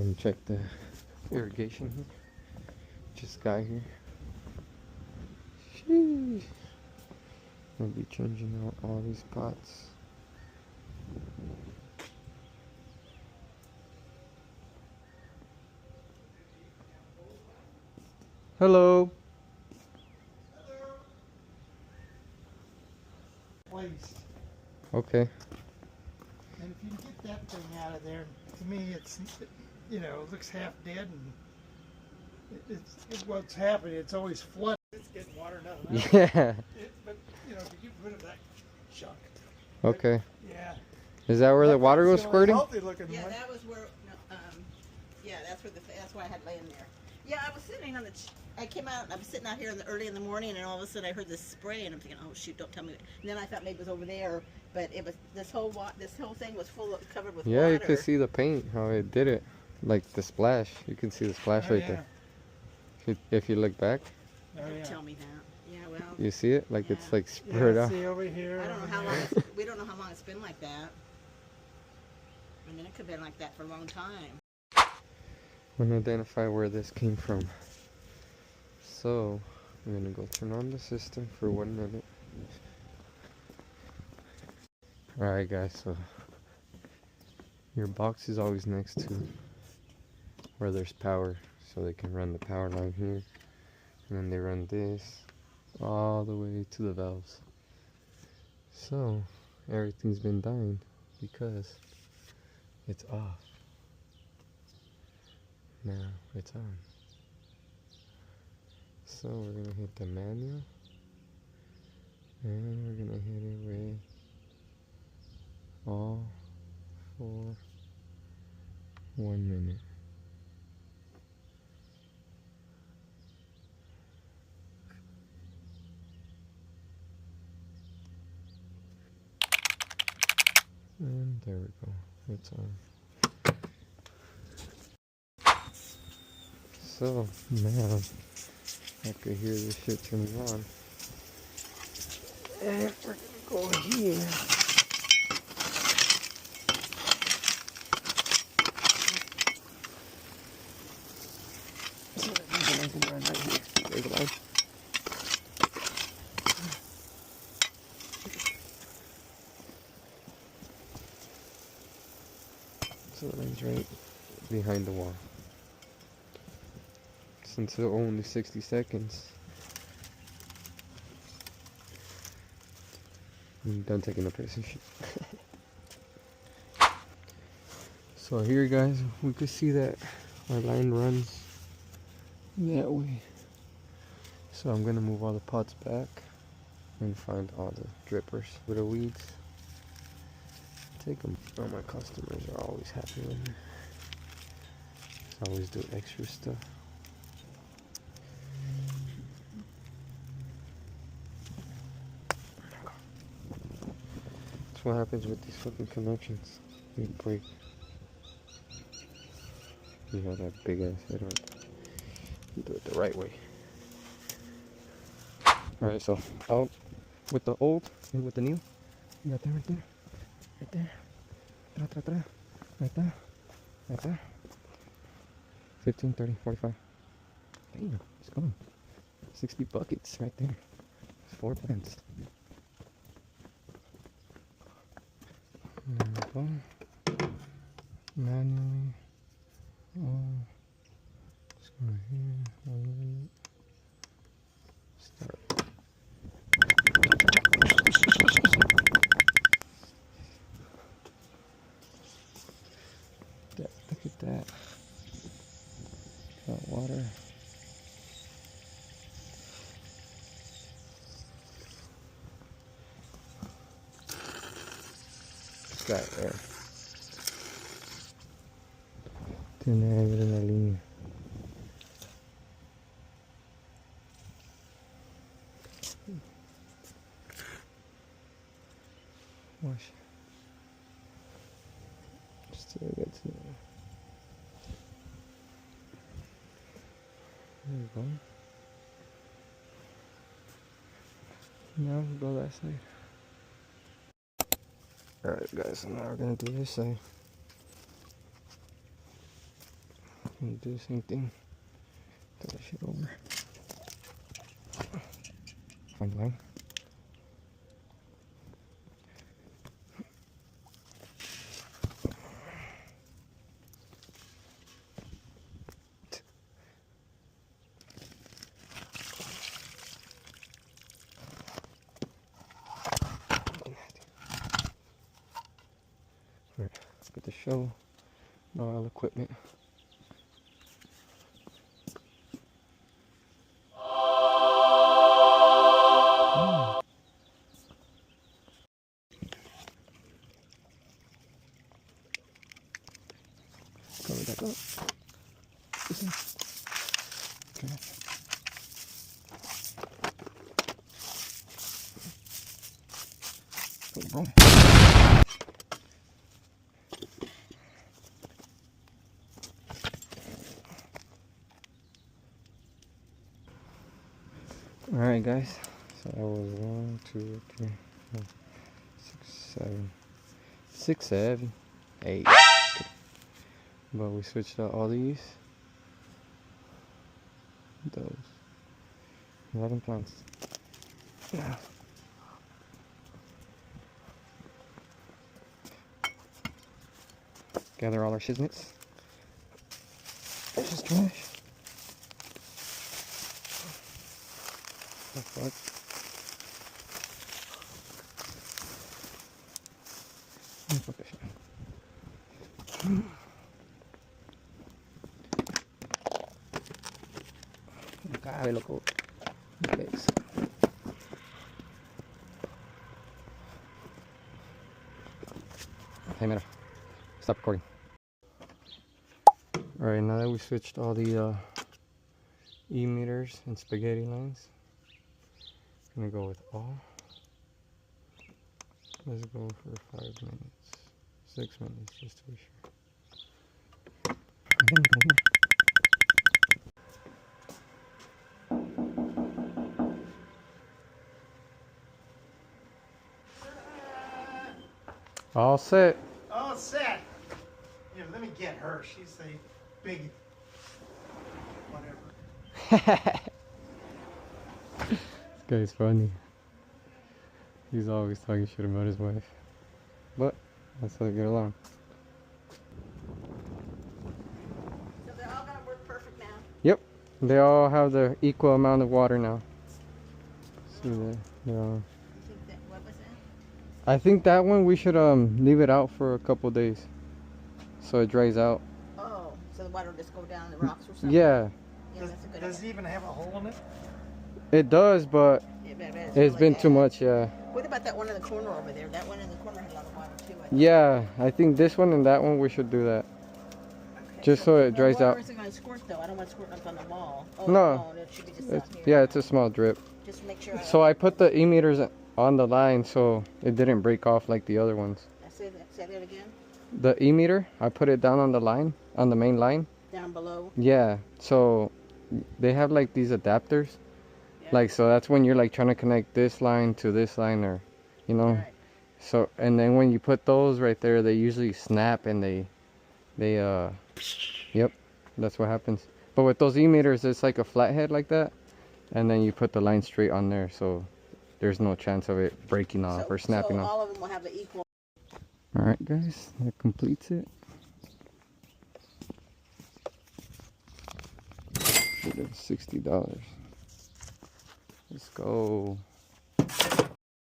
And check the irrigation here. Just got here. Sheesh. I'll be changing out all these pots. Hello. Placed. Okay. And if you can get that thing out of there, to me, it's, you know, it looks half dead, and it's what's happening. It's always flooded. It's getting water, nothing else. Yeah. But you know, to get rid of that junk. Okay. Yeah. Is that where the water was squirting? Healthy looking Yeah, one. that was where. No, yeah, that's where that's why I had laying there. Yeah, I was sitting on the. I came out. I was sitting out here early in the morning, and all of a sudden I heard this spray, and I'm thinking, oh shoot, don't tell me. And then I thought maybe it was over there, but it was this whole thing was covered with water. Yeah, you could see the paint, how it did it. Like the splash. You can see the splash right there. If you look back. Oh, Don't yeah. tell me that. Yeah, well. You see it? Like yeah. it's like spread out. See over here. I don't know how long. We don't know how long it's been like that. I mean, it could have been like that for a long time. I'm gonna identify where this came from. So I'm gonna go turn on the system for 1 minute. Alright guys, so your box is always next to where there's power, so they can run the power line here, and then they run this all the way to the valves. So everything's been dying because it's off. Now it's on. So we're gonna hit the manual, and we're gonna hit it with all for 1 minute. And there we go, it's on. So now I could hear this shit turning on. And we're gonna go here. So there's a line right here. There's a line. So the line's right behind the wall. Since it's only 60 seconds. I'm done taking a piss and shit. So here guys, we could see that our line runs that way. So I'm gonna move all the pots back and find all the drippers with the weeds. Take them. All my customers are always happy with me. I always do extra stuff. That's what happens with these fucking connections. They break. You have that big ass head right there. You do it the right way. Alright, so out with the old and with the new. You got that right there. Right there. Tra, tra, tra. Right there. Right there. 15, 30, 45. Damn, it's gone. 60 buckets right there. 4 plants. There we go. Manually. Just go here. 1 minute. Start. Look at that. Got water. It's got air. Tiene aire en la línea. Wash. Just till it gets there. There we go. Now we'll go that side. Alright guys, so now we're gonna do this side. And do the same thing. Throw that shit over. Find the line. Alright, get the shovel, all equipment. Cover that up. Okay. Boom. Alright guys, so that was 1, 2, 3, 4, 6, 7, 8. But we switched out all these. Those 11 plants. Yeah. Gather all our shiznits. This is trash. The fuck? Let me put this in. Cabe, loco. Thanks. Hey, mira. Stop recording. Alright, now that we switched all the E-meters and spaghetti lines, I'm gonna go with all. Let's go for 5 minutes. 6 minutes, just to be sure. All set. All set. Yeah, let me get her. She's a big whatever. This guy's funny. He's always talking shit about his wife. But that's how they get along. So they're all gonna work perfect now. Yep. They all have the equal amount of water now. See that? They're all... You think that, what was that? I think that one we should leave it out for a couple days so it dries out. Oh, so the water will just go down in the rocks or something? Yeah. Yeah, that's a good Does it idea. even have a hole in it? It does, but Yeah, it's really been too bad. much, yeah. What about that one in the corner over there? That one in the corner had a lot of water too, I think. Yeah, I think this one and that one we should do that. Okay. Just so it dries the water out. isn't going to squirt though. I don't want it squirting up on the wall. Oh, No. It should be just It's, out here. yeah, it's a small drip. Just make sure. So I put the E-meters on the line so it didn't break off like the other ones. Say that again. The E-meter, I put it down on the line, on the main line. Down below. Yeah, so they have like these adapters. Yeah. Like, so that's when you're like trying to connect this line to this line, or, you know. Right. So, and then when you put those right there, they usually snap and they yep, that's what happens. But with those E-meters, it's like a flathead like that. And then you put the line straight on there, so there's no chance of it breaking off or snapping so off. all of them will have the equal. Alright guys, that completes it. Should have $60. Let's go.